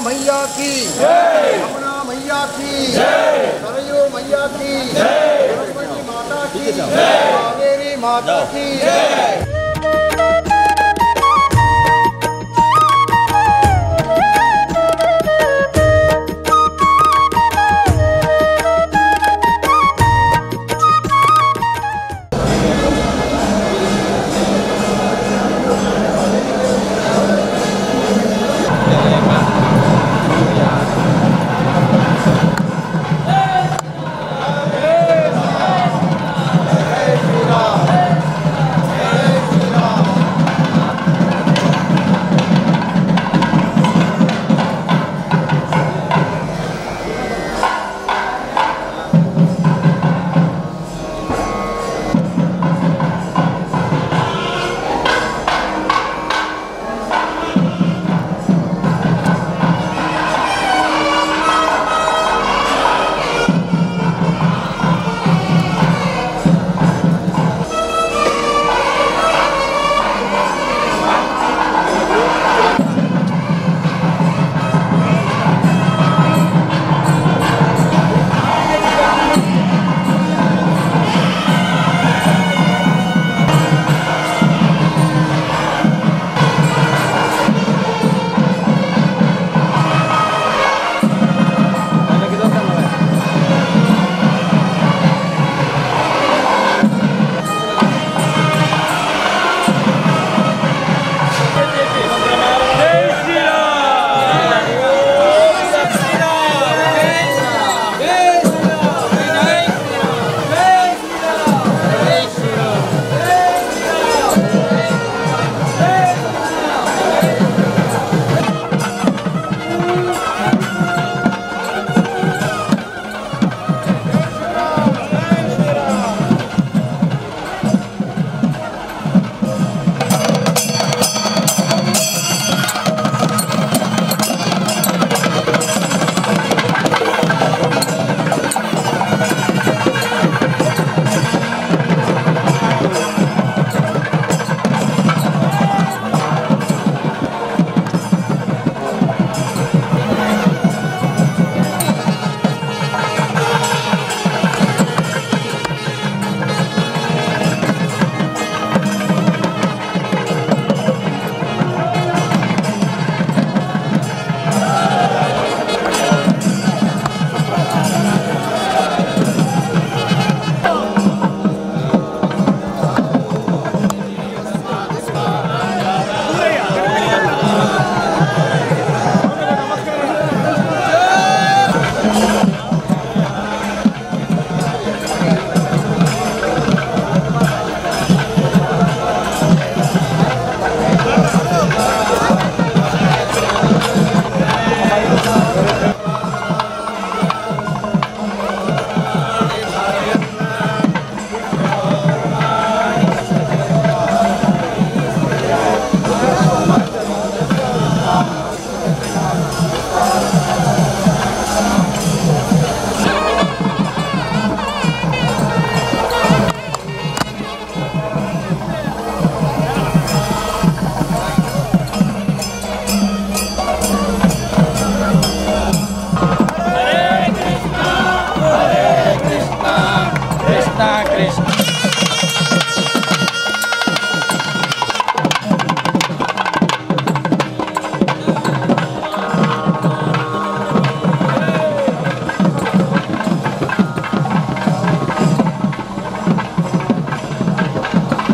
मैया की यमुना मैया की सरयू मैया की सरस्वती माता की कावेरी माता की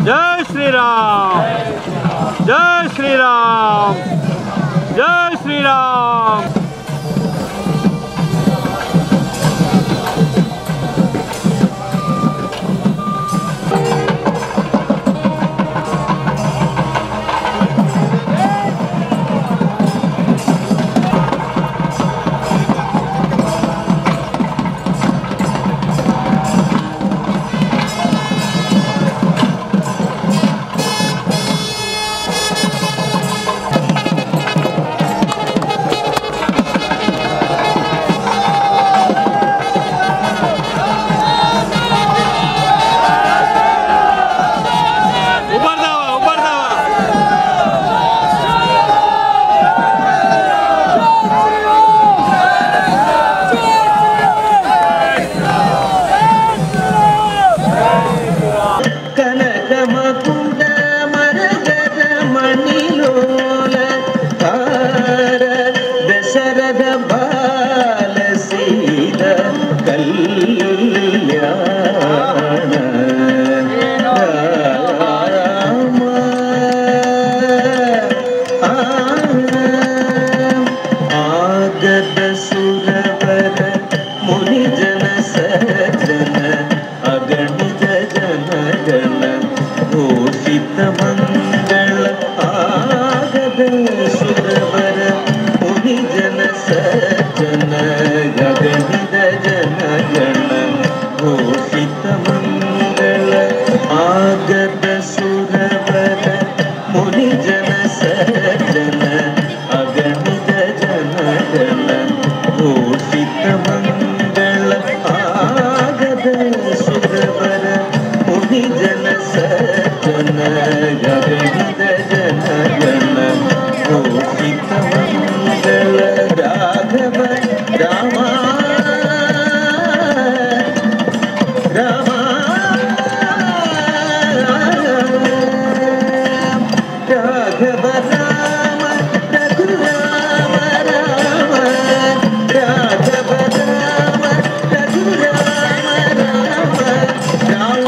जय श्री राम, जय श्री राम, जय श्री राम। सुरवर मुनि जन सज्जन गगनित जन गण घोषित मंगल आगत सुरवर मुनि जन सज्जन अगणित जन गण घोषित मंगल आगत सुरवर मुनि जन सज्जन गगनित जन गण घोषित मंगल राघव रामा रामा राघव राम रघुराम राम राघव राम रघुराम राम राम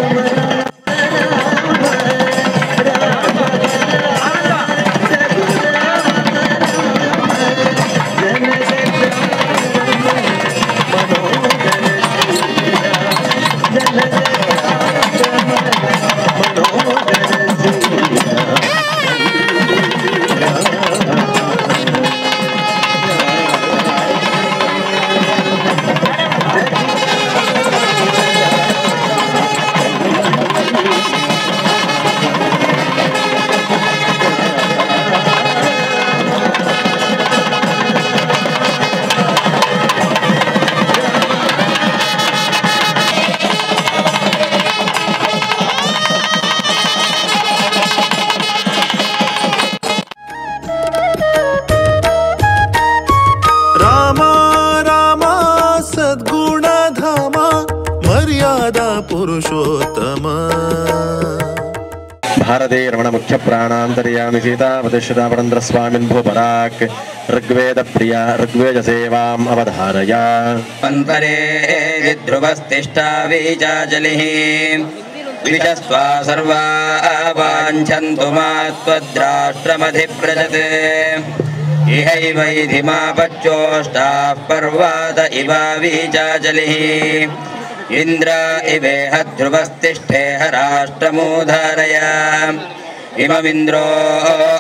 पुरुषोत्तम भारते रमण मुख्य प्राणांतर्यामि सीतावतिश्रुता पडंद्र स्वामिन् भूपराक् ऋग्वेद प्रिया ऋग्वेद सेवाम् अवधारय पन्तरे विध्रुवस्तिष्ठा वीचाचलिः विचस्त्वा सर्वा वाञ्छन्तु मा त्वद्राष्ट्रमधिव्रजते इहैवैधिमापच्योष्टाः पर्वात इवा वीचाचलिः इंद्र इवेह ध्रुवस्तिष्ठेह राष्ट्रमूधारय इममिन्द्रो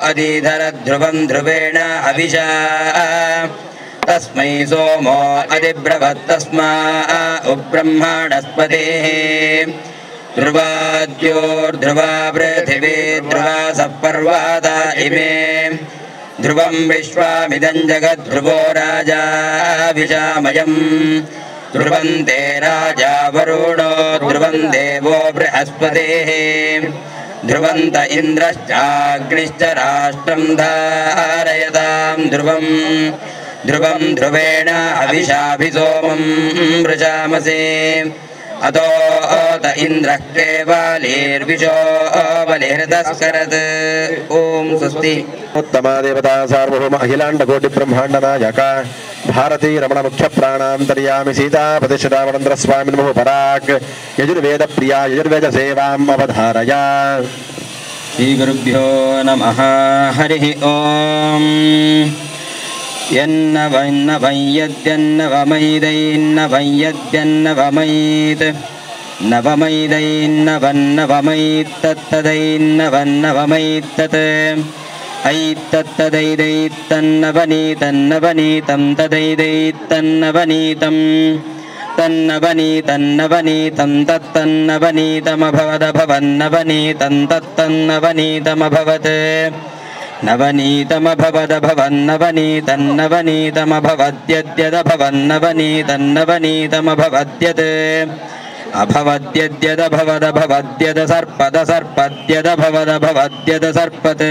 अधीधर ध्रुवं ध्रुवेण हविषा तस्मै सोमो अधिब्रवत्तस्मा उब्रह्मणस्पतिः ध्रुवाद्योर्ध्रुवा पृथिवी ध्रुवा सपर्वाता इमे ध्रुवं विश्वामिदं जगद्ध्रुवो राजा विशामयम् ध्रुवन्ते राजा वरुणो ध्रुवं देवो बृहस्पतिः ध्रुवन्त इन्द्रश्चाग्निश्च राष्ट्रं धारयतां ध्रुवं ध्रुवं ध्रुवेण हविषाभिसोमं वृषामसे अतो त इन्द्रः केवलीर्विशो बलिहृतस्करत् ओम स्वस्ति उत्तमा देवता सार्वभौम अखिलांड कोटि ब्रह्मांड नायक भारती रमण मुख्य प्राणांतर्यामि सीतापतिश्रुता पडंद्र स्वामिन् भूपराक् यजुर्वेद प्रिया यजुर्वेद सेवाम् अवधारय श्री गुरुभ्यो नमः हरिः ओम यन्नवैन्नवैयद्यन्नवमैदैन्नवैयद्यन्नवमैत् नवमैदैन्नवन्नवमैत्तत्तदैन्नवन्नवमैत्तत् ऐत्तत्तदैदैत्तन्नवनीतन्नवनीतं तदैदैत्तन्नवनीतं तन्नवनीतन्नवनीतं तत्तन्नवनीतमभवदभवन्नवनीतं तत्तन्नवनीतमभवत् नवनीतमभवदभवन्नवनीतन्नवनीतमभवद्यद्यदभवन्नवनीतन्नवनीतमभवद्यत् अभवद्यद्यदभवदभवद्यद सर्पद सर्पद्यदभवदभवद्यद सर्पत्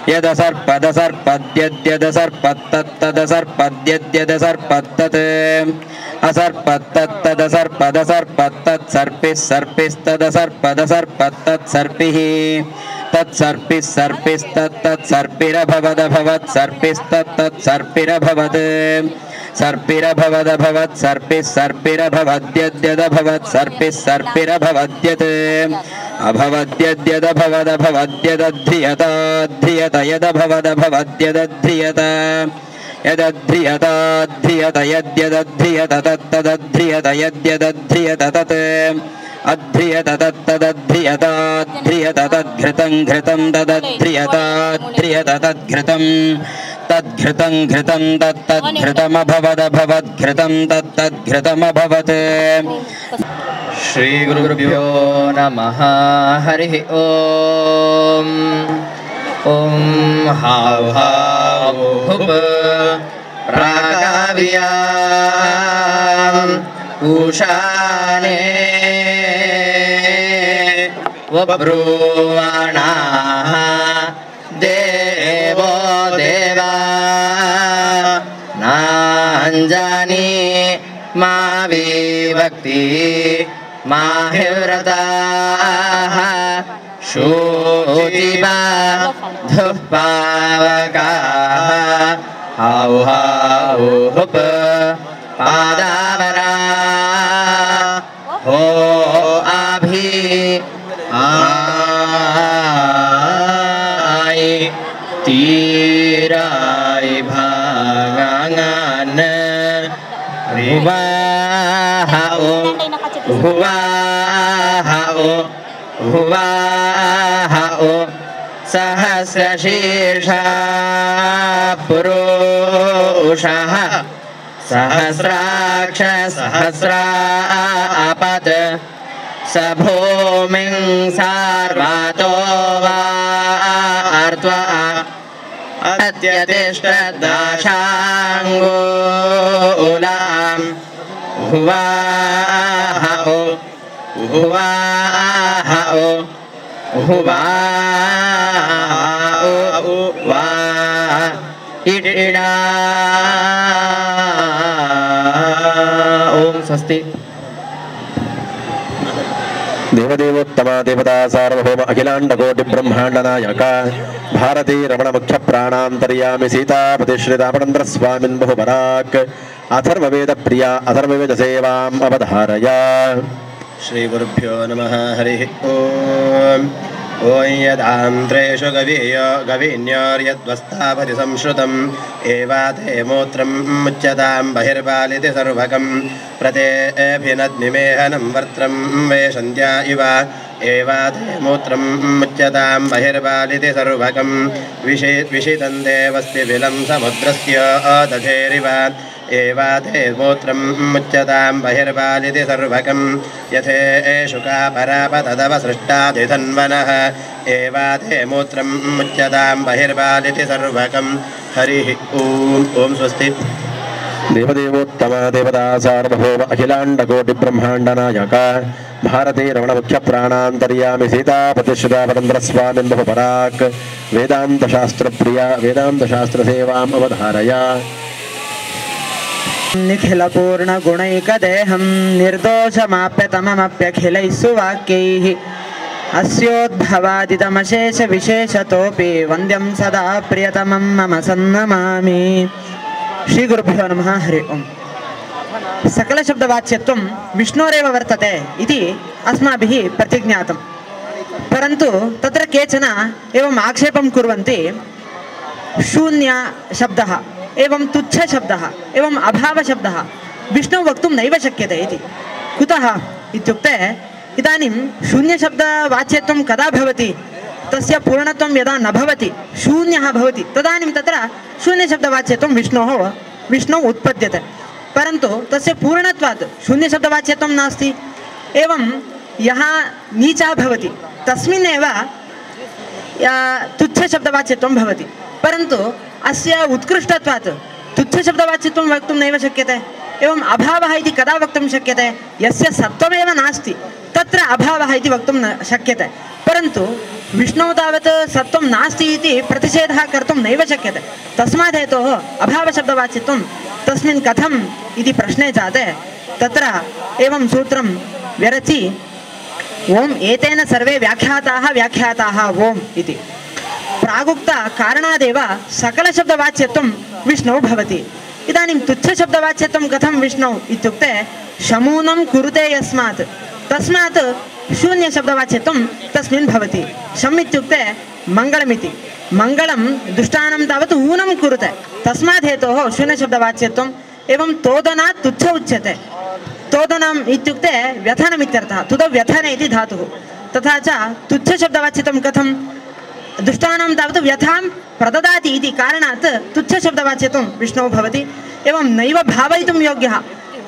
यद सर्पद सर्पद्यद्यद सर्पत्तत्तद सर्पद्यद्यद सर्पत्तत् असर्पत्तत्तद सर्पद सर्पत्तत् सर्पिः सर्पिस्तद सर्पद सर्पत्तत् सर्पिः तत्सर्पिः सर्पिस्तत्तत् सर्पिरभवदभवत् सर्पिस्तत्तत् सर्पिरभवत् सर्पिरभवदभवत् सर्पिः सर्पिरभवद्यद्यदभवत् सर्पिः सर्पिरभवद्यत् अभवद्यद्यदभवदभवद्यदध्रियताध्रियत यदभवदभवद्यदध्रियत यदध्रियताध्रियत यद्यदध्रियत तत्तदध्रियत यद्यदध्रियत तत् अध्रियत तदध्रियताध्रियत तद्घृतं घृतं तदध्रियताध्रियत तद्घृतं तद्घृतं घृतं तत्तद्घृतमभवदभवद्घृतं तत्तद्घृतमभवत्। श्रीगुरुभ्यो नमः। हरिः ॐ। ॐ हाव हाव हुप प्राकाव्याम् उषाने वब्रुवाणाः देवो देवा नाञ्जानी मा विभक्ति माहिव्रताः शोचिबा धुपावकाः हाउ हाउ हुप पादावरा हो आभि आय तीराय भागांगन रिवाहाओ हुवाहाओ हुवाहाओ सहस्रशीर्षा पुरुषः सहस्राक्ष सहस्रापद स भूमिं सार्वातो वार्त्वा अत्यतिष्ठदाशाङ्गूलां हुवाहाओ हुवाहाओ हुवाओ वा इडा। ओम स्वस्ति। देवदेवोत्तम देवता सार्वभौम अखिलांड कोटि ब्रह्मांड नायक भारती रमण मुख्य प्राणांतर्यामि सीतापति श्री रामचंद्र स्वामिन् बहुपराक अथर्ववेद प्रिया अथर्ववेद सेवाम् अवधारय। श्री गुरुभ्यो नमः। हरिः ओम। ओं यदान्त्रेषु गवीन्योर्यद्वस्तापति संश्रुतम् एवाते मूत्रं मुच्यतां बहिर्बालिति सर्वकं प्रतेऽभिनद्निमेहनं वर्त्रं वेशन्त्या इव एवाते मूत्रं मुच्यतां बहिर्बालिति सर्वकं विषितं देवस्ति विलं समुद्रस्य दधेरिव एवाते मूत्रं मुच्यतां बहिर्बालिति सर्वकं यथेषुका परापतदवसृष्टादिधन्वनः एवाते मूत्रं मुच्यतां बहिर्बालिति सर्वकं। हरिः ॐ। ॐ स्वस्ति। देवदेवोत्तम देवता सार्वभौम अखिलांड कोटि ब्रह्मांड नायक भारती रमण मुख्य प्राणांतर्यामि सीतापति श्री रामचंद्र स्वामिन् बहुपराक वेदांत शास्त्र प्रिया वेदांत शास्त्र सेवाम् अवधारय। निखिल पूर्ण गुणैकदेहं निर्दोषमाप्यतममप्यखिलैः सुवाक्यैः अस्योद्भवादितमशेष विशेषतोऽपि वन्द्यं सदा प्रियतमं मम सन्नमामि। श्री गुरुभ्यो नमः। हरि ओम। सकल शब्दवाच्यत्वं विष्णोरेव वर्तते इति अस्माभिः प्रतिज्ञातं, परन्तु तत्र केचन एवम् आक्षेपं कुर्वन्ति शून्य शब्दः एवं तुच्छ शब्दः एवं अभाव शब्दः विष्णु वक्तुं नैव शक्यते इति। कुतः इत्युक्ते इदानीं शून्यशब्दवाच्यत्वं कदा भवति, तस्य पूर्णत्वं यदा न भवति शून्यः भवति तदानीं तत्र शून्यशब्दवाच्यत्वं विष्णौ उत्पद्यते, परन्तु तस्य पूर्णत्वात् शून्यशब्दवाच्यत्वं नास्ति। एवं यः नीचः भवति तस्मिन्नेव तुच्छशब्दवाच्यत्वं भवति, परन्तु अस्य उत्कृष्टत्वात् तुच्छशब्दवाच्यत्वं वक्तुं नैव शक्यते। एवम् अभावः इति कदा वक्तुं शक्यते, यस्य सत्त्वमेव नास्ति तत्र अभावः इति वक्तुं न शक्यते, परन्तु विष्णौ तावत् सत्त्वं नास्ति इति प्रतिषेधः कर्तुं नैव शक्यते। तस्मात् हेतोः अभावशब्दवाच्यत्वं तस्मिन् कथम् इति प्रश्ने जाते तत्र एवं सूत्रं व्यरचि ओम एतेन सर्वे व्याख्याताः ओम इति। प्रागुक्त कारणादेव सकलशब्दवाच्यत्वं विष्णौ भवति। इदानीं तुच्छशब्दवाच्यत्वं कथं विष्णौ इत्युक्ते शमूनं कुरुते यस्मात् तस्मात् शून्यशब्दवाच्यत्वं तस्मिन् भवति। शम् इत्युक्ते मङ्गलमिति, मङ्गलं दुष्टानां तावत् ऊनं कुरुते, तस्मात् हेतोः शून्यशब्दवाच्यत्वम्। एवं तोदनात् तुच्छ उच्यते, स्तोदनम् इत्युक्ते व्यथनम् इत्यर्थः तुदौ व्यथने इति धातुः तथा च तुच्छशब्दवाच्यत्वं कथं दुष्टानां तावत् व्यथां प्रददाति इति कारणात् तुच्छशब्दवाच्यत्वं विष्णुः भवति एवं नैव भावयितुं योग्यः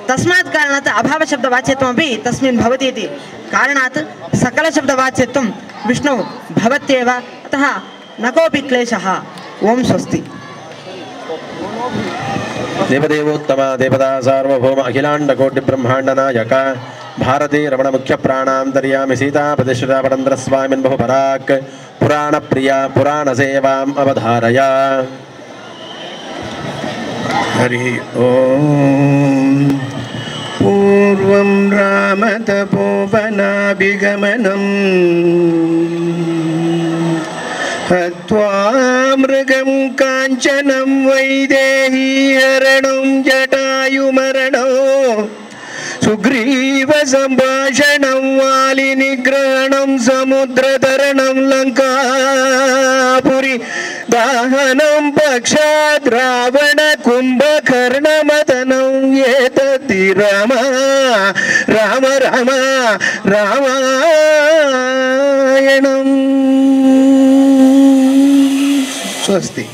तस्मात् कारणात् अभावशब्दवाच्यत्वमपि तस्मिन् भवति इति कारणात् सकलशब्दवाच्यत्वं विष्णुः भवत्येव अतः न कोऽपि क्लेशः ओम स्वस्ति देवदेवोत्तम देवता सार्वभौम अखिलांड कोटि ब्रह्मांड नायक भारती रमण मुख्य प्राणांतर्यामि सीता प्रतिष्ठिता पटंद्र स्वामिन् बहुपराक् पुराण प्रिया पुराण सेवाम् अवधारय हरि ओम पूर्वं रामतपोवनाभिगमनम् हत्वा मृगं काञ्चनं वैदेही हरणं जटायुमरणो सुग्रीव सम्भाषणं वालिनिग्रहणं समुद्रतरणं लङ्कापुरी दाहनं पक्षात् रावण कुम्भकर्णमदनं एतद्धि राम राम राम रामायणम् स्वस्ति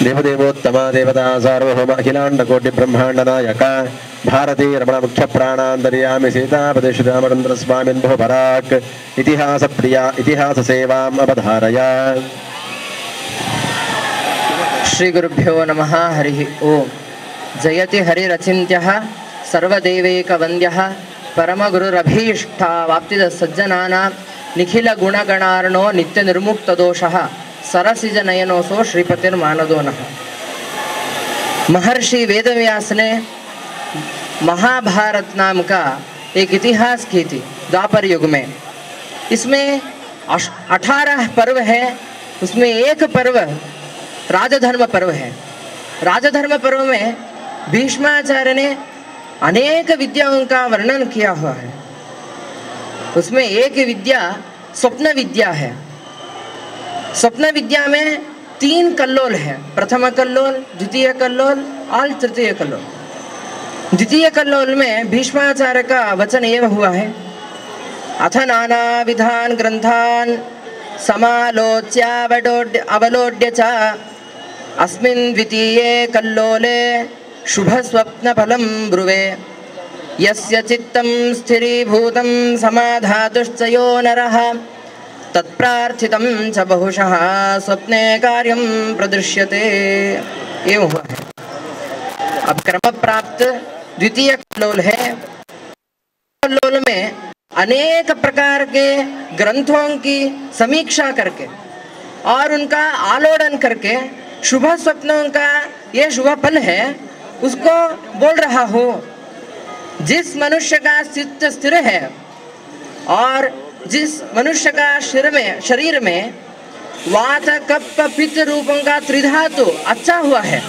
देवदेवोत्तम देवता सार्वभौम अखिलांड कोटि ब्रह्मांड नायक भारती रमण मुख्य प्राणांतर्यामि सीता प्रतिष्ठिता पटंद्र स्वामिन् बहुपराक् इतिहास प्रिया इतिहास सेवाम् अवधारय श्री गुरुभ्यो नमः हरिः ओम जयति हरिरचिन्त्यः सर्वदेवैकवन्द्यः परमगुरुरभीष्टा वाप्तिद सज्जनानां निखिल गुणगणार्णो नित्य निर्मुक्त दोषः सरसिज नयनोसो श्रीपतिर्मानदो नः। महर्षि वेदव्यास ने महाभारत नाम का एक इतिहास की थी द्वापर युग में। इसमें 18 पर्व है, उसमें एक पर्व राजधर्म पर्व है। राजधर्म पर्व में भीष्माचार्य ने अनेक विद्याओं का वर्णन किया हुआ है। उसमें एक विद्या स्वप्न विद्या है। स्वप्न विद्या में 3 कल्लोल है, प्रथम कल्लोल, द्वितीय कल्लोल और तृतीय कल्लोल। द्वितीय कल्लोल में भीष्माचार्य का वचन यह हुआ है, अथ नाना विधान ग्रंथान समालोच्य अवलोड्य च अस्मिन् द्वितीये कल्लोले शुभ स्वप्न फलं ब्रुवे यस्य चित्तं स्थिरीभूतं समाधातुश्चयो नरः तत्प्रार्थितं च बहुशः स्वप्ने कार्यं प्रदृश्यते। ये हुआ है। अब क्रम प्राप्त द्वितीय कल्लोल है। कल्लोल में अनेक प्रकार के ग्रंथों की समीक्षा करके और उनका आलोड़न करके शुभ स्वप्नों का ये शुभ फल है उसको बोल रहा हूँ। जिस मनुष्य का चित्त स्थिर है और जिस मनुष्य का शरीर में वात कप्प पित्त रूपों का त्रिधातु अच्छा हुआ है,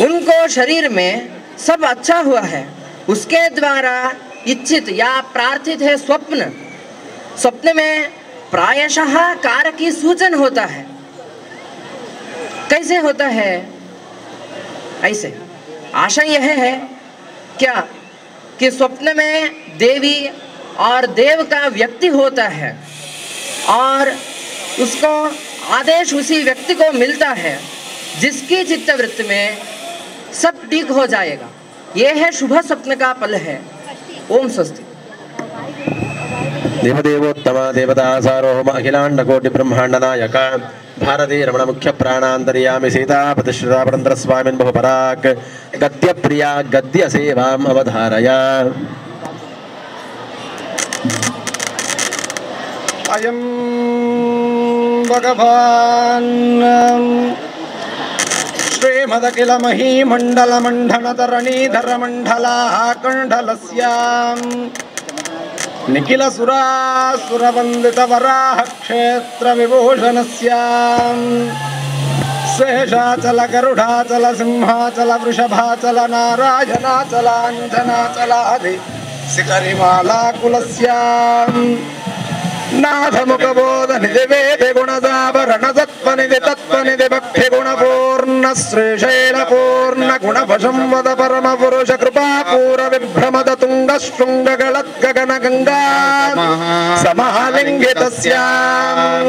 उनको शरीर में सब अच्छा हुआ है, उसके द्वारा इच्छित या प्रार्थित है स्वप्न। स्वप्न में प्रायशः कार की सूचन होता है। कैसे होता है? ऐसे आशय यह है क्या कि स्वप्न में देवी और देव का व्यक्ति होता है और उसको आदेश उसी व्यक्ति को मिलता है जिसकी चित्तवृत्ति में सब ठीक हो जाएगा। यह है शुभ स्वप्न का फल है। ओम स्वस्ति। देवदेवोत्तम देवता सार्वभौम अखिलांड कोटि ब्रह्मांड नायक भारती रमण मुख्य प्राणांतर्यामि सीता प्रतिष्ठिता पटंद्र स्वामिन् बहुपराक् गद्य प्रिया गद्य सेवाम् अवधारय अयं भगवान् श्रीमदखिल महीमण्डल मण्डलतरणीधर मण्डलाकण्डलस्यां निखिल सुरासुरवन्दित वराह क्षेत्र विभूषणस्यां शेषाचल गरुडाचल सिंहाचल वृषभाचल नारायणाचलाञ्जनाचलादि शिखरिमाला कुलस्यां नाथमुखबोध निधि वेद गुणदाभरण तत्त्वनिधि भक्ति गुणपूर्ण श्रीशैल पूर्ण गुणवशं वद ಪರಮ ಪುರುಷ ಕೃಪಾ ಪೂರ ವಿಭ್ರಮದ ತುಂಗ ಶೃಂಗಗಳತ್ ಗಗನ ಗಂಗಾ ಸಮಾಲಿಂಗಿತಸ್ಯಾಂ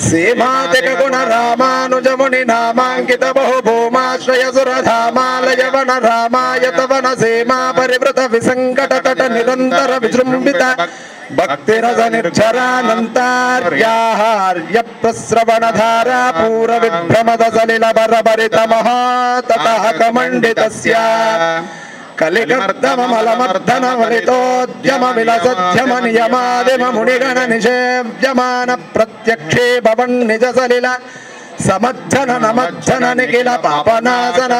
ಸೇಮಾತಿಕ ಗುಣ ರಾಮಾನುಜ ಮುನಿ ನಾಮಾಂಕಿತ ಬಹು ಭೂಮಾಶ್ರಯ ಸುರಧಾಮಾಲಯವನ ರಾಮಾಯತವನ ಸೇಮಾ ಪರಿವೃತ ವಿಸಂಕಟ ತಟ ನಿರಂತರ ವಿಜೃಂಭಿತ ಭಕ್ತಿರಸ ನಿರ್ಜರಾನಂತಾರ್ಯಾಹಾರ್ಯ ಪ್ರಸ್ರವಣಧಾರಾ ಪೂರ ವಿಭ್ರಮದ ಸಲಿಲ ಬರಬರಿತ ಮಹಾತತಃ ಮಂಡಿತಸ್ಯ ಕಲಿಕರ್ದಮಲಮರ್ದನ ವಲಿತೋದ್ಯಮ ವಿಲಸದ್ಯಮ ನಿಯಮಾದಿಮ ಮುನಿಗಣ ನಿಷೇವ್ಯಮಾನ ಪ್ರತ್ಯಕ್ಷೇ ಭವನ್ ನಿಜ ಸಲಿಲ ಸಮಜ್ಜನ ನಮಜ್ಜನ ನಿಖಿಲ ಪಾಪನಾಸನ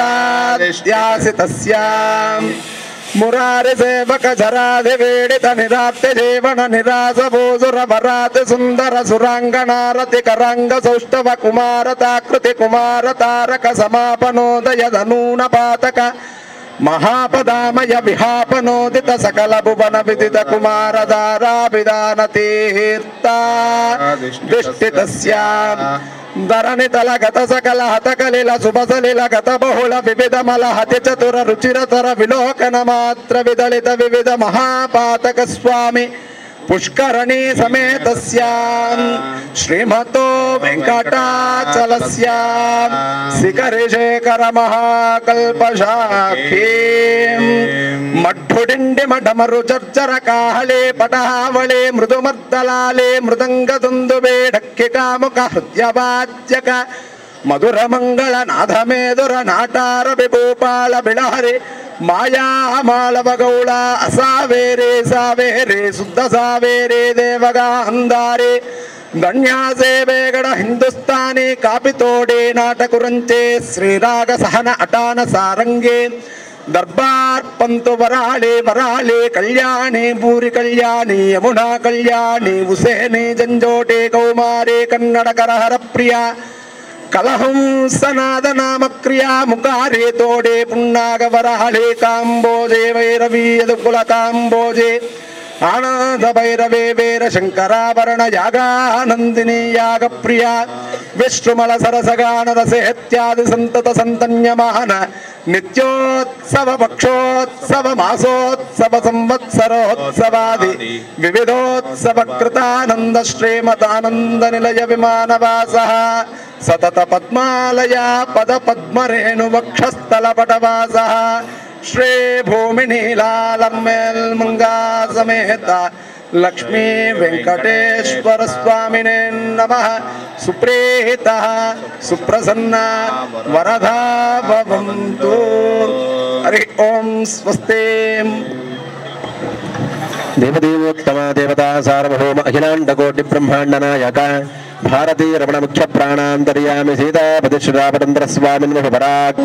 ತೀರ್ಥಾದ್ಯಾಸಿ ತಸ್ಯಾಂ ಮುರಾರಿ ಸೇವಕ ಜರಾಧಿ ವೇಡಿತ ನಿರಾತ್ಯ ಜೀವನ ನಿರಾಸ ಭೂಸುರ ವರಾತಿ ಸುಂದರ ಸುರಾಂಗಣಾರತಿ ಕರಾಂಗ ಸೌಷ್ಠವ ಕುಮಾರತಾಕೃತಿ ಕುಮಾರ ತಾರಕ ಸಮಾಪನೋದಯದ ನೂನ ಪಾತಕ ಮಹಾಪದಾಮಯ ವಿಹಾಪನೋದಿತ ಸಕಲ ಭುವನ ವಿದಿತ ಕುಮಾರ ಧಾರಾಭಿಧಾನ ತೀರ್ಥ ದಿಷ್ಟಿತಸ್ಯಾಂ ಧರಣಿ ತಲಗತ ಸಕಲ ಹತಕಲಿಲ ಶುಭಸಲಿಲ ಗತ ಬಹುಳ ವಿವಿಧ ಮಲ ಹತಿ ಚತುರ ರುಚಿರತರ ವಿಲೋಕನ ಮಾತ್ರ ವಿದಳಿತ ವಿವಿಧ ಮಹಾಪಾತಕ ಸ್ವಾಮಿ ಪುಷ್ಕರಣಿ ಸಮೇತಸ್ಯಾಂ ಶ್ರೀಮತೋ ವೆಂಕಟಾಚಲಸ್ಯಾಂ ಶಿಖರಿ ಶೇಖರ ಮಹಾಕಲ್ಪಶಾಖೀ ಮಡ್ಢುಡಿಂಡಿ ಮಢಮರು ಚರ್ಚರ ಕಾಹಳೆ ಪಟಹಾವಳೆ ಮೃದುಮರ್ದಲಾಲೆ ಮೃದಂಗ ದುಂದುಬೆ ಢಕ್ಕಿ ಕಾಮುಕ ಹೃದಯವಾದ್ಯಕ ಮಧುರ ಮಂಗಳ ನಾಥ ಮೇದುರ ನಾಟಾರ ಬಿಭೂಪಾಳ ಬಿಳಹರಿ ಮಾಯಾ ಮಾಳವ ಗೌಳ ಅಸಾವೇರೆ ಸಾವೇರೆ ಶುದ್ಧ ಸಾವೇರೆ ದೇವಗ ಅಂದಾರೆ ಗಣ್ಯಾಸೆ ಬೇಗಡ ಹಿಂದೂಸ್ತಾನಿ ಕಾಪಿತೋಡೆ ನಾಟಕುರಂಚೆ ಶ್ರೀರಾಗ ಸಹನ ಅಟಾನ ಸಾರಂಗೆ ದರ್ಬಾರ್ ಪಂತು ವರಾಳೆ ವರಾಳೆ ಕಲ್ಯಾಣಿ ಭೂರಿ ಕಲ್ಯಾಣಿ ಯಮುನಾ ಕಲ್ಯಾಣಿ ಉಸೇನಿ ಜಂಜೋಟೆ ಕೌಮಾರಿ ಕನ್ನಡ ಕರಹರ ಪ್ರಿಯ ಕಲಹಂಸನಾದ ನಾಮ ಕ್ರಿಯಾ ಮುಖಾರೇ ತೋಡೆ ಪುಣ್ಣಾಗ ವರಹಳೆ ಕಾಂಬೋಜೆ ವೈರವಿ ಯದುಕುಲ ಕಾಂಬೋಜೆ ಆನಂದ ಭೈರವೇ ವೀರ ಶಂಕರಾಭರಣ ಯಾಗಾನಂದಿನಿ ಯಾಗ ಪ್ರಿಯ ವಿಷ್ಣುಮಳ ಸರಸಗಾನ ರಸೇತ್ಯಾದಿ ಸಂತತ ಸಂತನ್ಯಮಾನ ನಿತ್ಯೋತ್ಸವ ಪಕ್ಷೋತ್ಸವ ಮಾಸೋತ್ಸವ ಸಂವತ್ಸರೋತ್ಸವಾದಿ ವಿವಿಧೋತ್ಸವ ಕೃತಾನಂದ ಶ್ರೀಮತಾನಂದ ನಿಲಯ ವಿಮಾನವಾಸ ಸತತ ಪದ್ಮಾಲಯ ಪದ ಪದ್ಮರೇಣು ವಕ್ಷಸ್ಥಲ ಪಟವಾಸ ಶ್ರೀ ಭೂಮಿ ನೀಲಾಲರ್ಮೇಲ್ ಮಂಗಾ ಸಮೇತ ಲಕ್ಷ್ಮೀ ವೆಂಕಟೇಶ್ವರ ಸ್ವಾಮಿನೇ ನಮಃ ಸುಪ್ರೀತ ಸುಪ್ರಸನ್ನ ವರದಾ ಭವಂತು. ಹರಿ ಓಂ ಸ್ವಸ್ತಿ. ದೇವದೇವೋತ್ತಮ ದೇವತಾ ಸಾರ್ವಭೌಮ ಅಖಿಲಾಂಡ ಕೋಟಿ ಬ್ರಹ್ಮಾಂಡ ನಾಯಕ ಭಾರತೀಯ ರಮಣ ಮುಖ್ಯ ಪ್ರಾಣಾಂತರ್ಯಾಮಿ ಸೀತಾಪತಿ ಶ್ರೀರಾಮಚಂದ್ರ ಸ್ವಾಮಿನ್ ಪರಾಕ್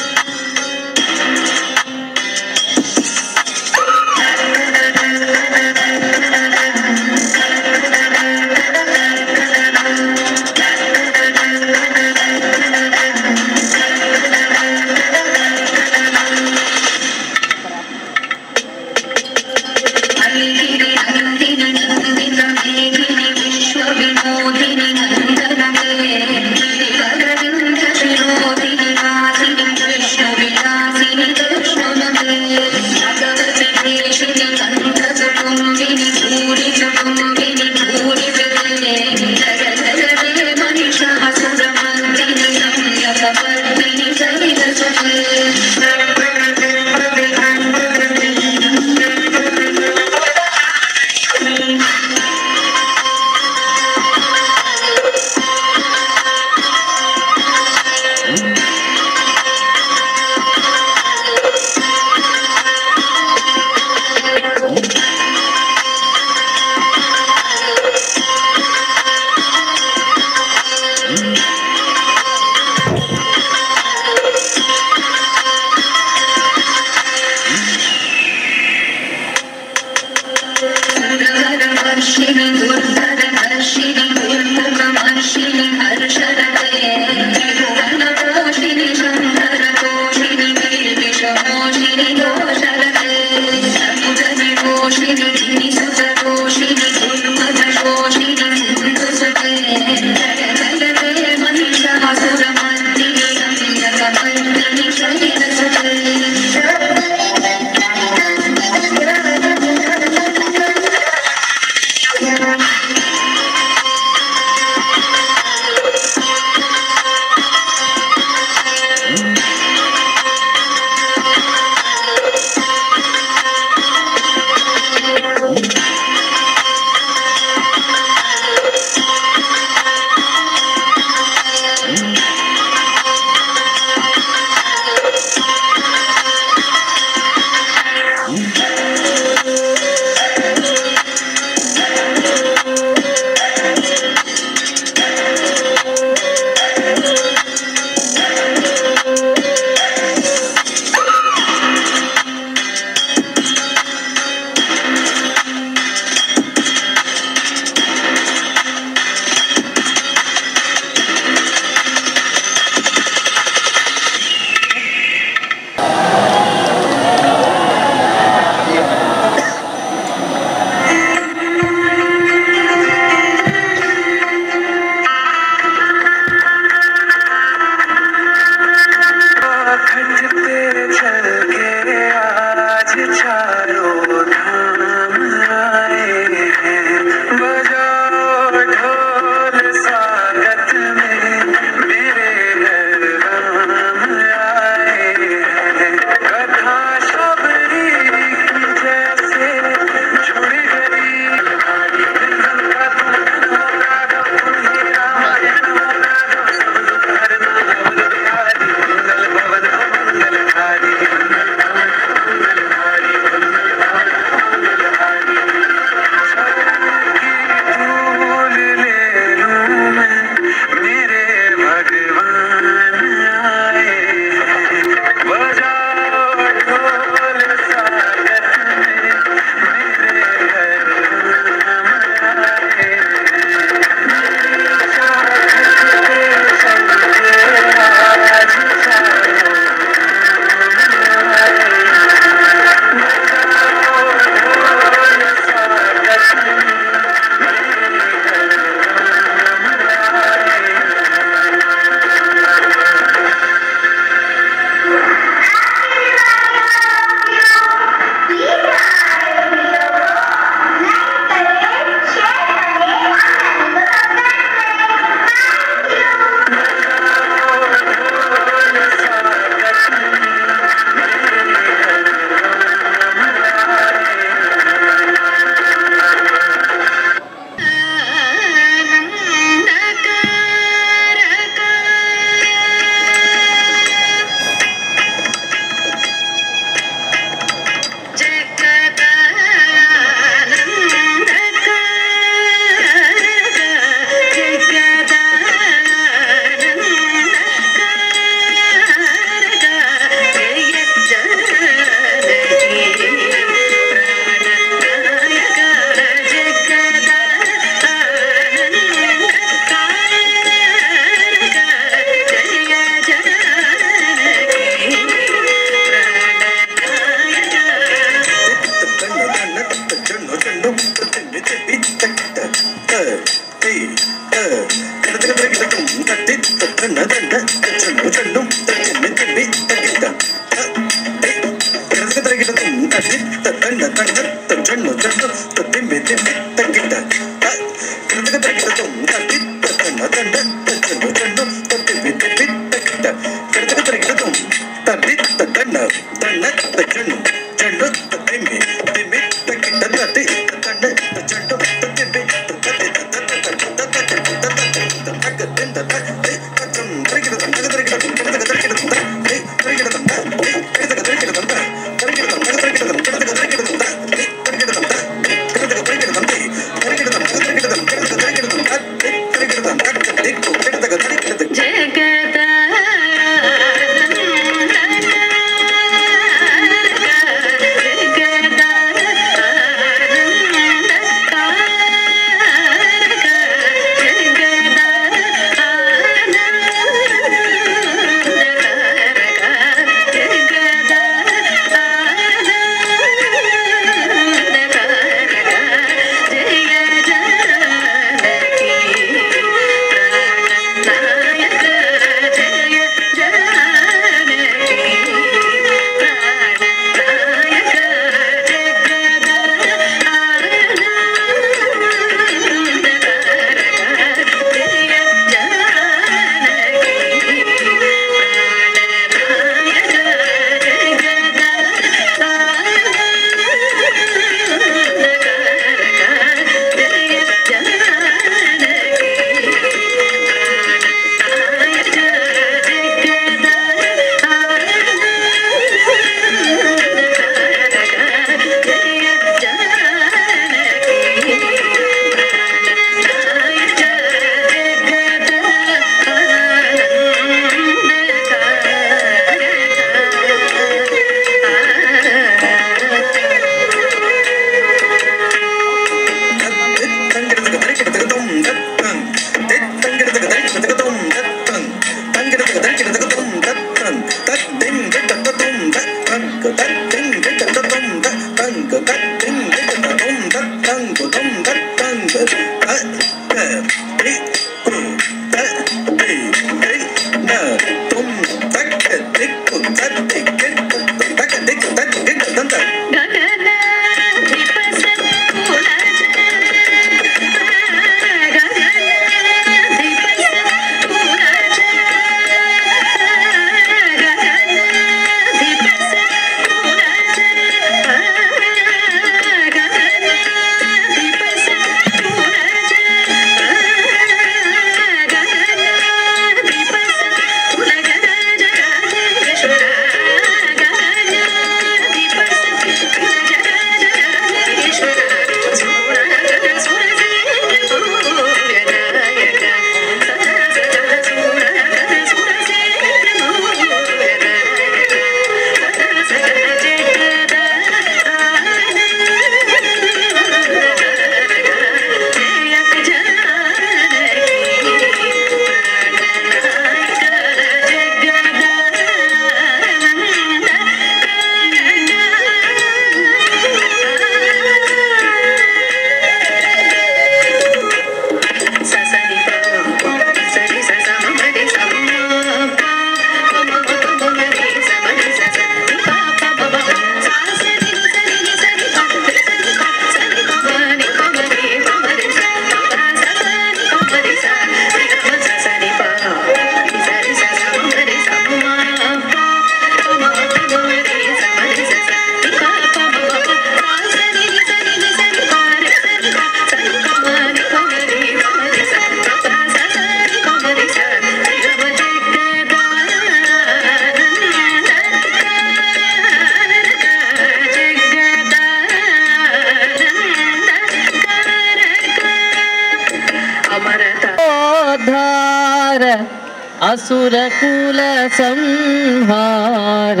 असुर कुल संहार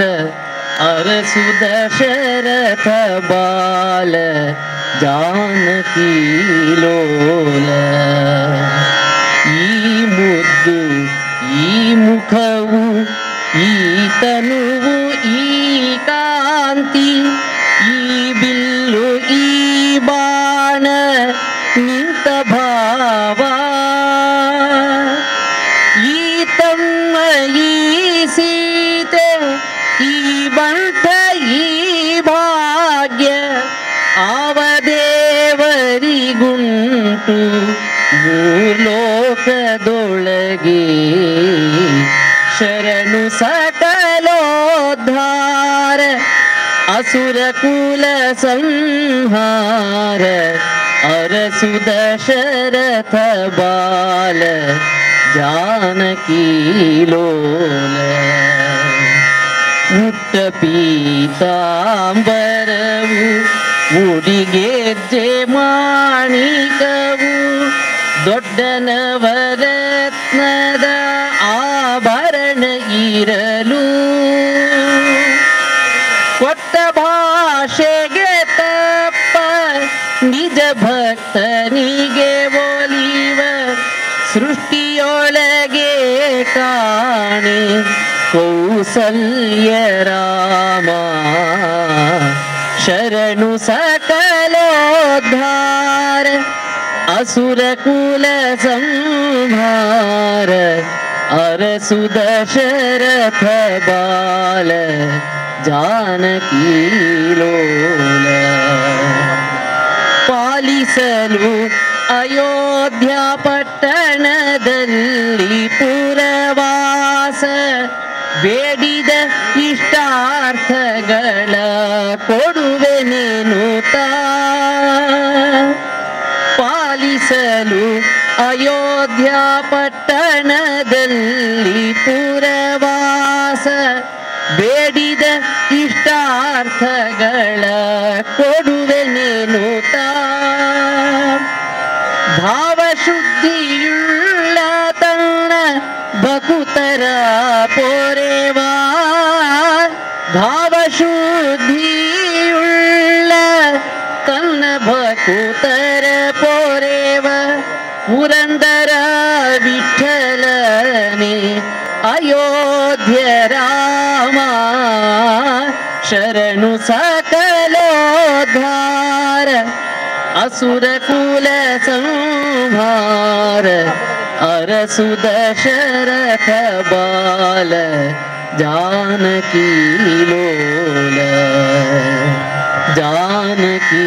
अरसु दशरथ बाल जानकी लोल ಈ ಮುದ್ದು ಈ ಮುಖವು ಈ ತನುವು ಈ ಕಾಂತಿ ಈ ಬಿಲ್ಲು ಈ ಬಾಣ ನಿಂತ ಭಾವ ಈ ತಮ್ಮ ಈ ಸೀತೆ ಈ ಬಂಟ ಈ ಭಾಗ್ಯ ಆವ ದೇವರಿಗುಂಟು ಭೂಲೋಕದೊಳಗೆ ಶರಣು ಸಕಲೋದ್ಧಾರ असुर कुल संहार अरसु दशरथ बाल जानकी लोल मुट्ट पीतांबरवु मुडिಗೆಜ್ಜೆ ಮಾಣಿಕವು ದೊಡ್ಡ ನವರತ್ನದ ಆಭರಣ ಇರಲು ಕೊಟ್ಟ ಭಾಷೆಗೆ ತಪ್ಪ ನಿಜ ಭಕ್ತನಿಗೆ ಒಲಿವ ಸೃಷ್ಟಿಯೊಳಗೆ ಕಾಣೆ ಕೌಸಲ್ಯ ರಾಮ ಶರಣು ಸಕಲೋದ್ಧಾರ असुर कुल संहार अरसु दशरथ बाल जानकी लोल पालिसलु अयोध्या पಟ್ಟಣದಲ್ಲಿ ಪುರವಾಸ ಬೇಡಿದ ಇಷ್ಟಾರ್ಥಗಳ ಕೊಡುವೆನೆನುತ್ತಾ ಪಾಲಿಸಲು ಅಯೋಧ್ಯ ಪಟ್ಟಣದಲ್ಲಿ ಪುರವಾಸ ಬೇಡಿದ ಇಷ್ಟಾರ್ಥಗಳ ಕೊಡುವೆನೆನುತ್ತಾ ಭಾವಶುದ್ಧಿಯುಳ್ಳ ತನ್ನ ಭಕುತರ ಪೊರೆವಾ ಭಾವಶುದ್ಧಿಯುಳ್ಳ ತನ್ನ ಭಕುತರ ಪೊರೆವ ಪುರಂದರ ವಿಠಲನೆ ಅಯೋಧ್ಯ ರಾಮ ಶರಣು ಸಕಲೋದ್ಧಾರ असुर कुल संहार अरसु दशरथ बाल जानकी लोल जानकी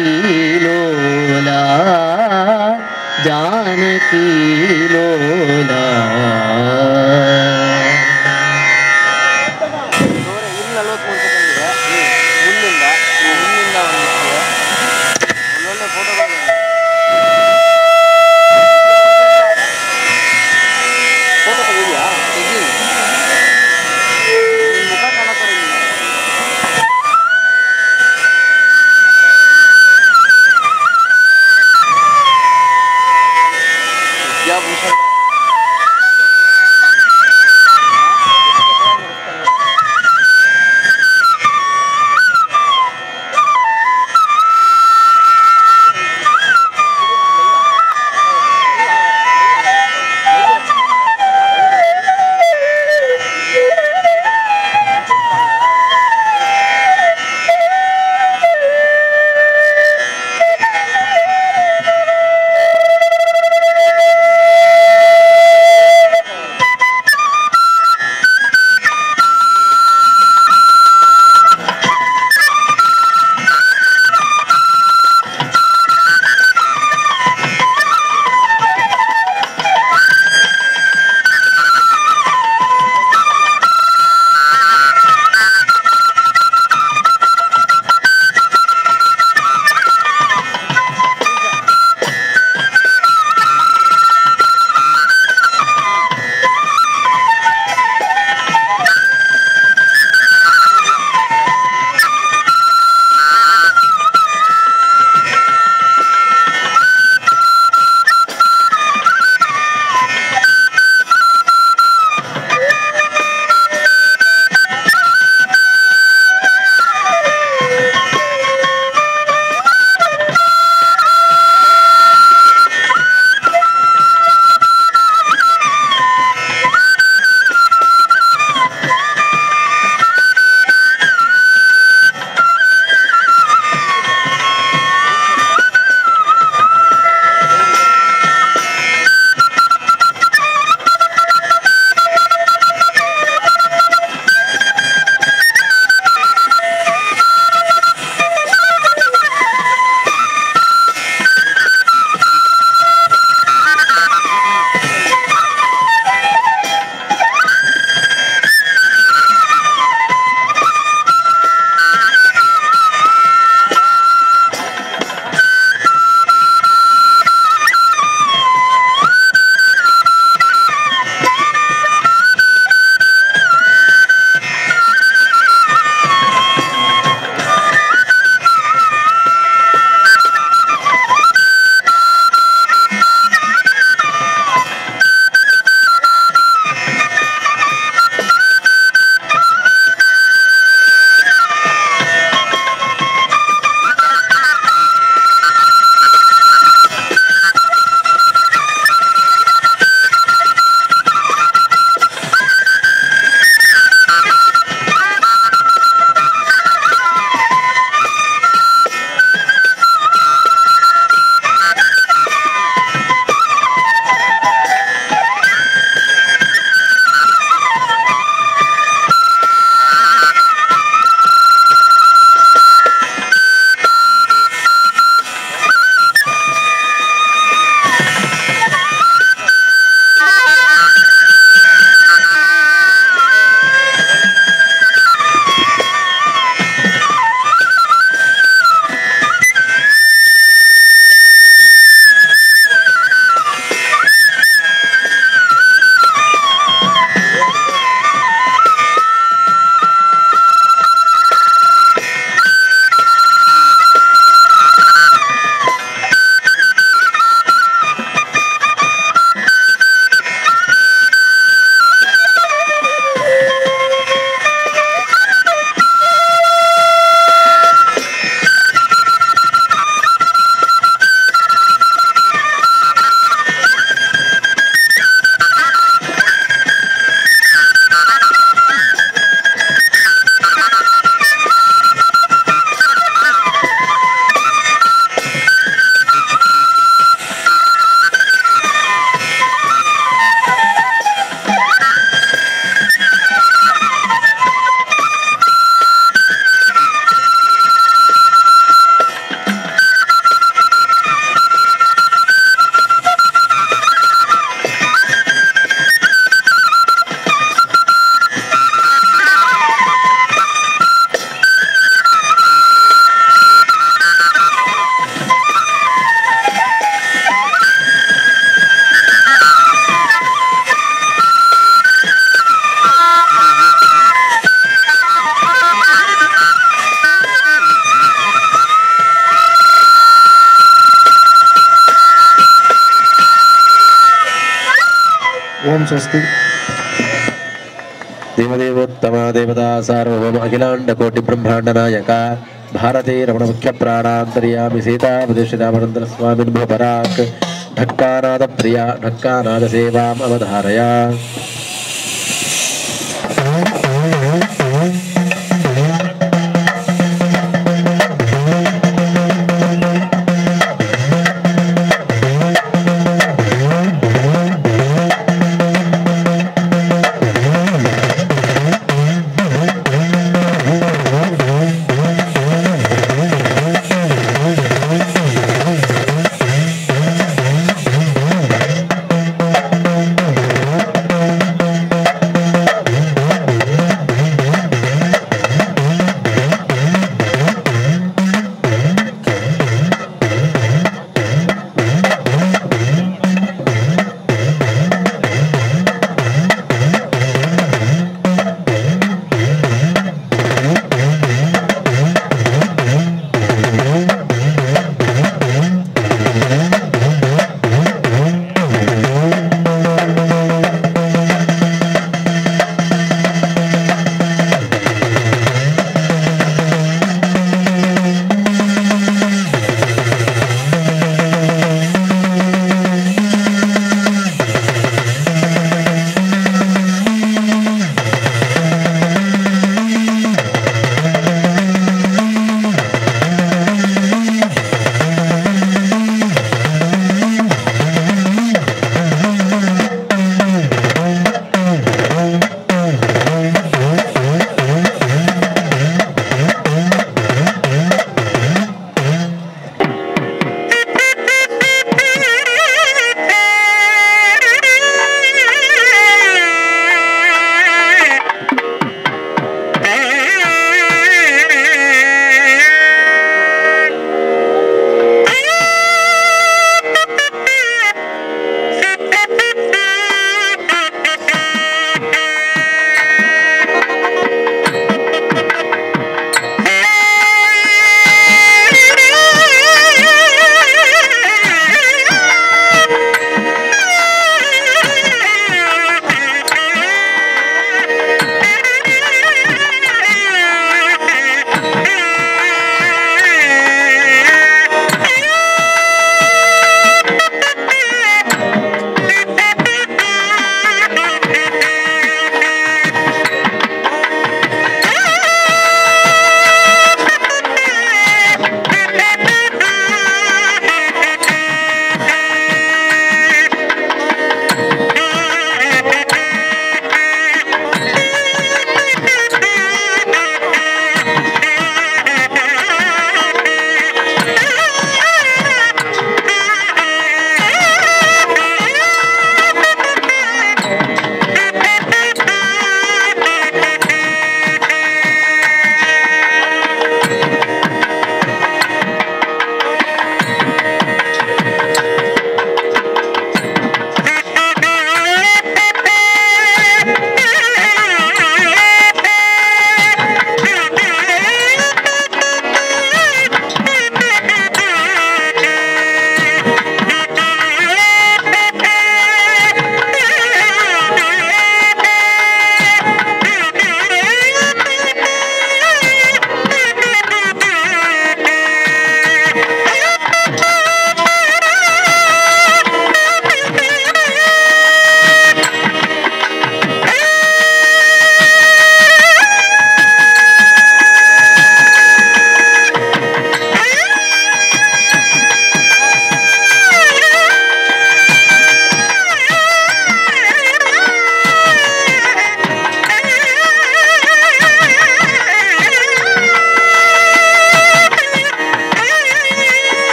लोला जानकी लोला स्वस्ति देवदेवोत्तम देवता सार्वभौम अखिलांड कोटि ब्रह्मांड नायक भारती रमण मुख्य प्राणांतर्यामि सीता प्रदिष्टितामनंतर स्वामिन् भवपराक् ढक्कानाद प्रिया ढक्कानाद सेवाम् अवधारया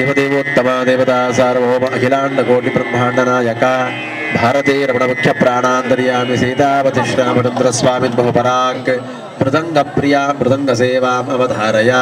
देवदेवोत्तम देवता सार्वभौम अखिलांड कोटि ब्रह्मांड नायक भारतीय रमण मुख्य प्राणांतर्यामि सीतापति श्रीरामचंद्र स्वामी बहुपराग मृदंग प्रिया मृदंग सेवाम अवधारया।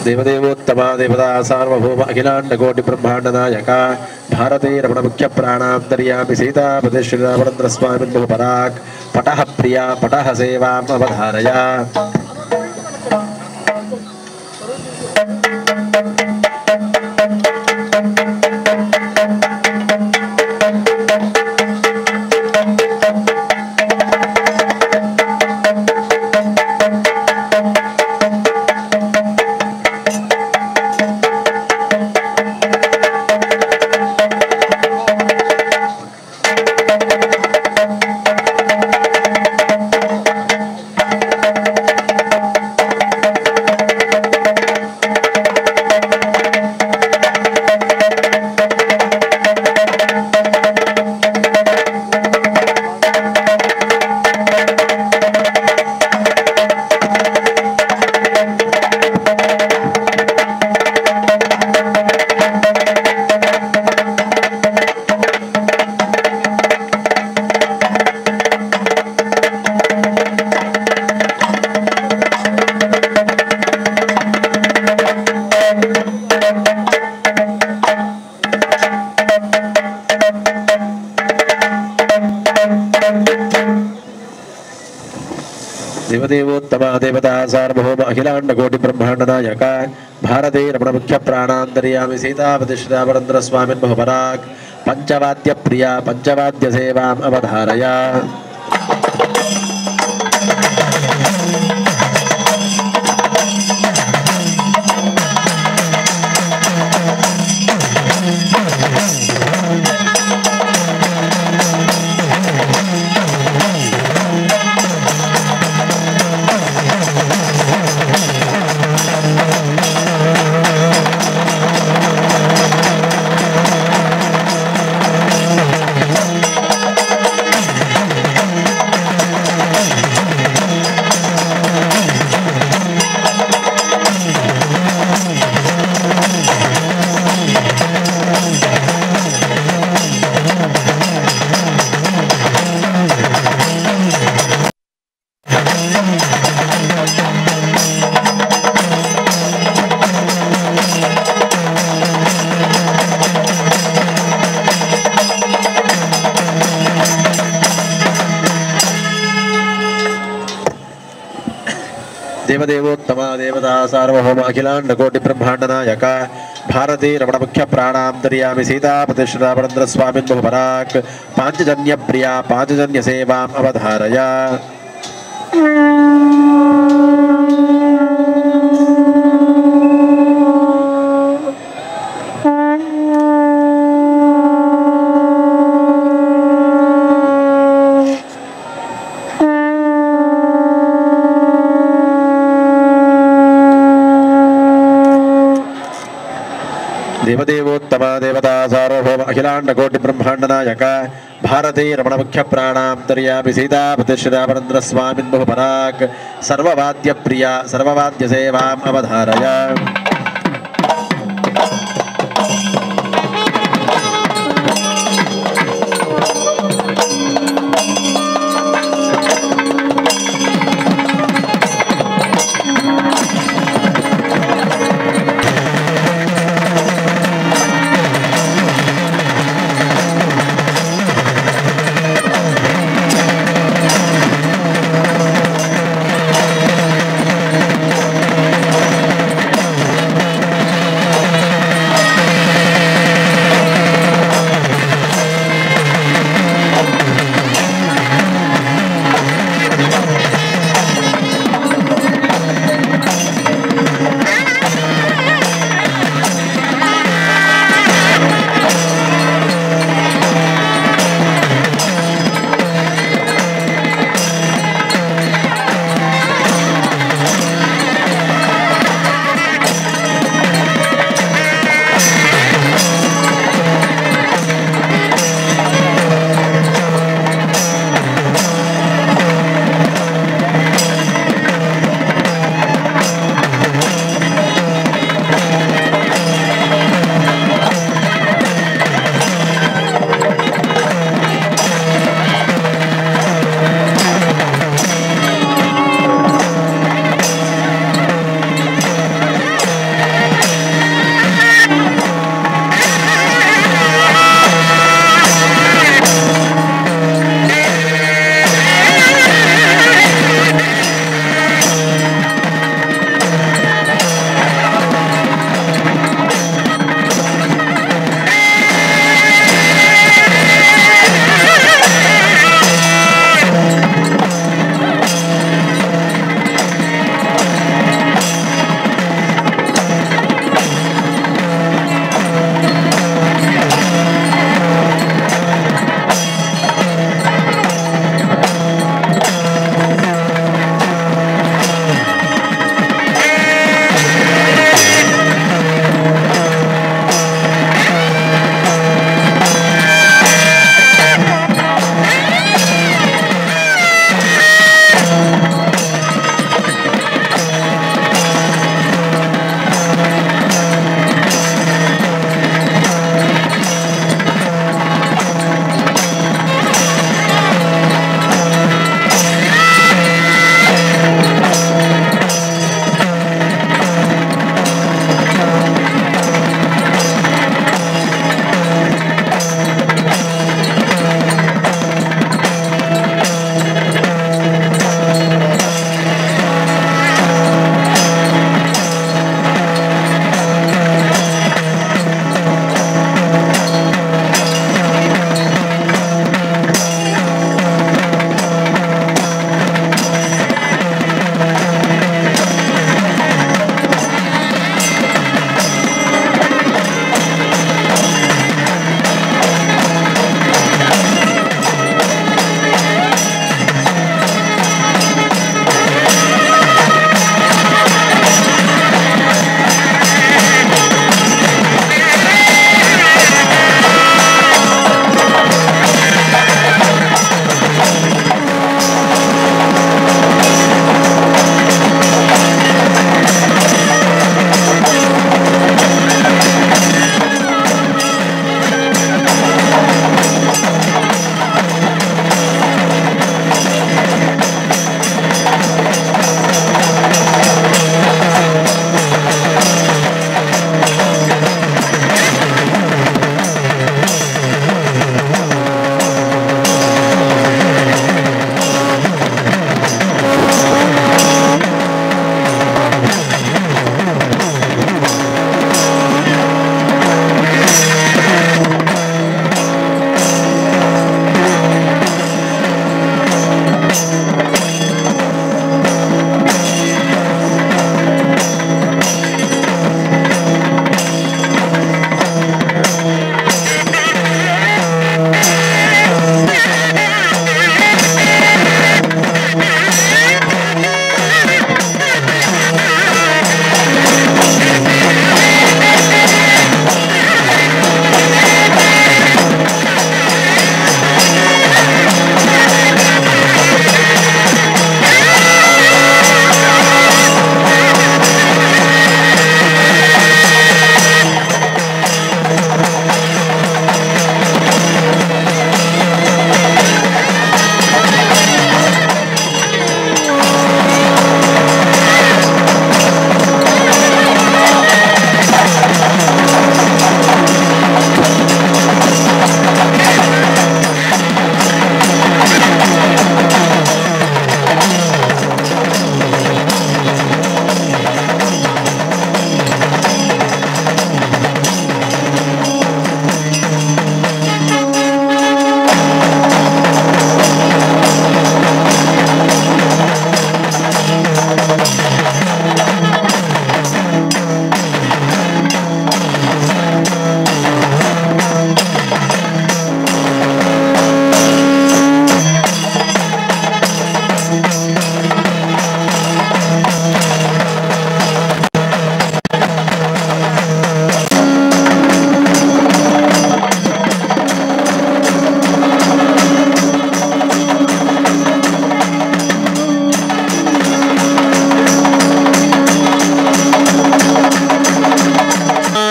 देवदेवोत्तम देवता सार्वभौम अखिलांड कोटि ब्रह्मांड नायक भारतीय रमण मुख्य प्राणांतर्यामि सीतापति श्रीरामचंद्र स्वामी बहुपराग पटः प्रिया पटः सेवाम अवधारया। देवदेवोत्तम देवता सार्वभौम अखिलांड कोटि ब्रह्मांड नायक भारतीय रमण मुख्य प्राणांतर्यामि सीतापति श्रीरामचंद्र स्वामी बहुपराग पंचवाद्य प्रिया पंचवाद्य सेवाम अवधारया। देवदेवोत्तम देवता सार्वभौम अखिलांड कोटि ब्रह्मांड नायक भारतीय रमण मुख्य प्राणांतर्यामि सीतापति श्रीरामचंद्र स्वामी बहुपराग पांचजन्य प्रिया पांचजन्य सेवाम अवधारया। देवदेवोत्तम देवता सार्वभौम अखिलांड कोटि ब्रह्मांड नायक भारतीय रमण मुख्य प्राणांतर्यामि सीतापति श्रीरामचंद्र स्वामी बहुपराग सर्ववाद्य प्रिया सर्ववाद्य सेवाम अवधारया।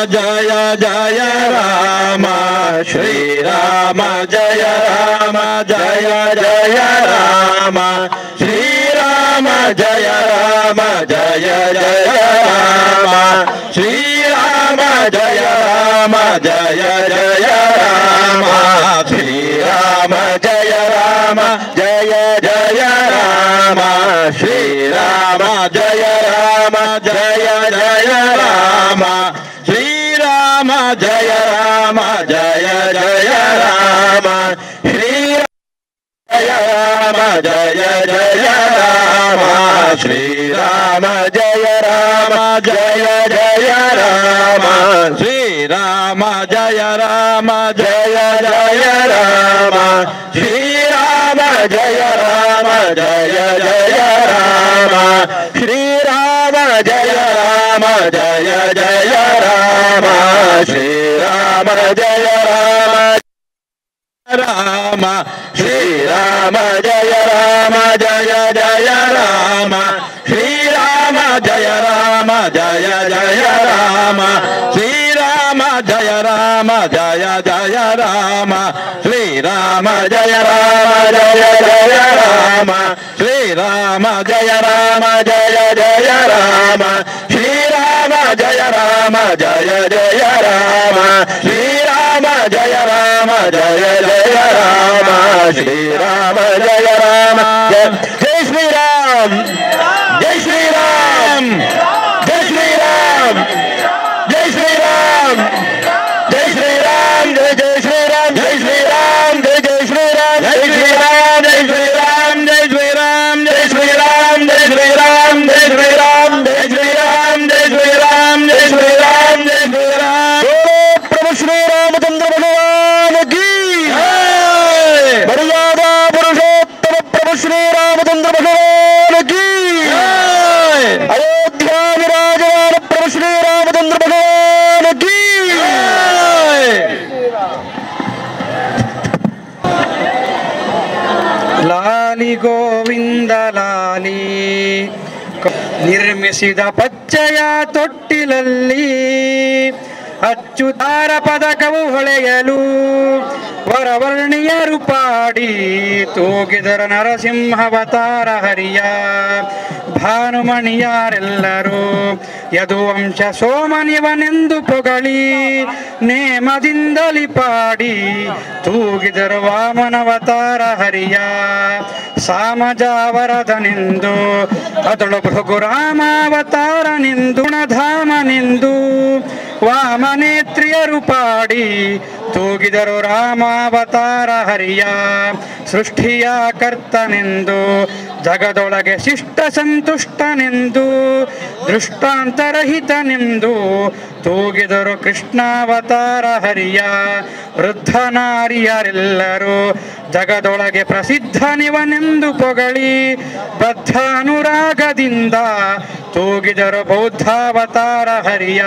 ಜಯ ಜಯ ರಾಮ ಶ್ರೀರಾಮ ಜಯ ರಾಮ ಜಯ ಜಯ ರಾಮ ಶ್ರೀರಾಮ ಜಯ ರಾಮ ಜಯ ಜಯ ರಾಮ ಶ್ರೀರಾಮ ಜಯ ರಾಮ ಜಯ ಜಯ ರಾಮ ಶ್ರೀರಾಮ ಜಯ ರಾಮ ಜಯ ಜಯ ರಾಮ ಶ್ರೀರಾಮ ಜಯ ರಾಮ ಜಯ ಜಯ ರಾಮ ಶ್ರೀರಾಮ ಜಯ ರಾಮ ಜಯ ಜಯ ರಾಮ ಶ್ರೀರಾಮ ಜಯ ರಾಮ ಜಯ ಜಯ ರಾಮ ಶ್ರೀರಾಮ ಜಯ ರಾಮ ಜಯ ಜಯ ರಾಮ ಶ್ರೀರಾಮ ಜಯ ರಾಮ ಜಯ ಜಯ ರಾಮ ಶ್ರೀರಾಮ ಜಯ ರಾಮ ಜಯ ಜಯ ರಾಮ ಶ್ರೀರಾಮ ಜಯ ರಾಮ ರಾಮ ಶ್ರೀರಾಮ ಜಯ ರಾಮ ಜಯ ಜಯ ರಾಮ ಶ್ರೀರಾಮ ಜಯ ರಾಮ ಜಯ ಜಯ ರಾಮ ಶ್ರೀರಾಮ ಜಯ ರಾಮ ಜಯ ಜಯ ರಾಮ ಶ್ರೀರಾಮ ಜಯ ರಾಮ ಜಯ ಜಯ ರಾಮ ಶ್ರೀರಾಮ ಜಯ ರಾಮ ಜಯ ಜಯ ರಾಮ ಶ್ರೀರಾಮ ಜಯ ರಾಮ ಜಯ ಜಯ ರಾಮ ಶ್ರೀರಾಮ ಜಯ ರಾಮ ಜಯ ಜಯ ರಾಮ ಶ್ರೀರಾಮ ಜಯ ರಾಮ ಜಯ ಶ್ರೀರಾಮ್ ಜೈ ಶ್ರೀರಾಮ್ ಜೈ ಶ್ರೀರಾಮ್ ಜೈ ಶ್ರೀರಾಮ್ ಜೈ ಶ್ರೀರಾಮ್ ಜೈ ಜೈ ಶ್ರೀರಾಮ್ ಜೈ ಶ್ರೀರಾಮ್ ಜೈ ಜೈ ಶ್ರೀರಾಮ್ ಜೈ ಶ್ರೀರಾಮ್ ಜೈ ಶ್ರೀರಾಮ್ ಜೈ ಶ್ರೀರಾಮ್ ಜೈ ಶ್ರೀರಾಮ್ ಜೈ ಶ್ರೀರಾಮ್ ಜೈ ಶ್ರೀರಾಮ್ ಜೈ ಶ್ರೀರಾಮ್ ಜೈ ಶ್ರೀರಾಮ್ ಜೈ ಶ್ರೀರಾಮ್ ಜೈ ಶ್ರೀರಾಮ್ ಪ್ರಭು ಶ್ರೀರಾಮಚಂದ್ರ ಭಗವಾನ್ ಕೀ ಮರ್ಯಾದಾ ಪುರುಷೋತ್ತಮ ಪ್ರಭು ಶ್ರೀರಾಮಚಂದ್ರ ಭಗವಾನ್ ಕೀ ಅಯೋಧ್ಯ ವಿರಾಜಮಾನ ಪ್ರಭು ಶ್ರೀರಾಮಚಂದ್ರ ಭಗವಾನ್ ಕೀ ಲಾಲಿ ಗೋವಿಂದ ಲಾಲಿ ನಿರ್ಮಿಸಿದ ಪಚ್ಚಯ ತೊಟ್ಟಿಲಲ್ಲಿ ಅಚ್ಚುತಾರ ಪದಕವು ಹೊಳೆಯಲು ವರವರ್ಣಿಯರು ಪಾಡಿ ತೂಗಿದರ ನರಸಿಂಹಾವತಾರ ಹರಿಯ ಭಾನುಮಣಿಯಾರೆಲ್ಲರೂ ಯದುವಂಶ ಸೋಮನಿವನೆಂದು ಪೊಗಳಿ ನೇಮದಿಂದಲಿ ಪಾಡಿ ತೂಗಿದರು ವಾಮನವತಾರ ಹರಿಯ ಸಾಮಜಾವರದನೆಂದು ಅದಳು ಭೃಗುರಾಮಾವತಾರನೆಂದು ಗುಣಧಾಮನೆಂದು ವಾಮನೇತ್ರಿಯರು ಪಾಡಿ ತೂಗಿದರು ರಾಮಾವತಾರ ಹರಿಯ ಸೃಷ್ಟಿಯ ಕರ್ತನೆಂದು ಜಗದೊಳಗೆ ಶಿಷ್ಟ ಸಂತುಷ್ಟನೆಂದು ದೃಷ್ಟಾಂತರಹಿತನೆಂದು ತೂಗಿದರು ಕೃಷ್ಣಾವತಾರ ಹರಿಯ ವೃದ್ಧ ನಾರಿಯರೆಲ್ಲರೂ ಜಗದೊಳಗೆ ಪ್ರಸಿದ್ಧನಿವನೆಂದು ಪೊಗಳಿ ಬದ್ಧಾನುರಾಗದಿಂದ ತೂಗಿದರು ಬೌದ್ಧಾವತಾರ ಹರಿಯ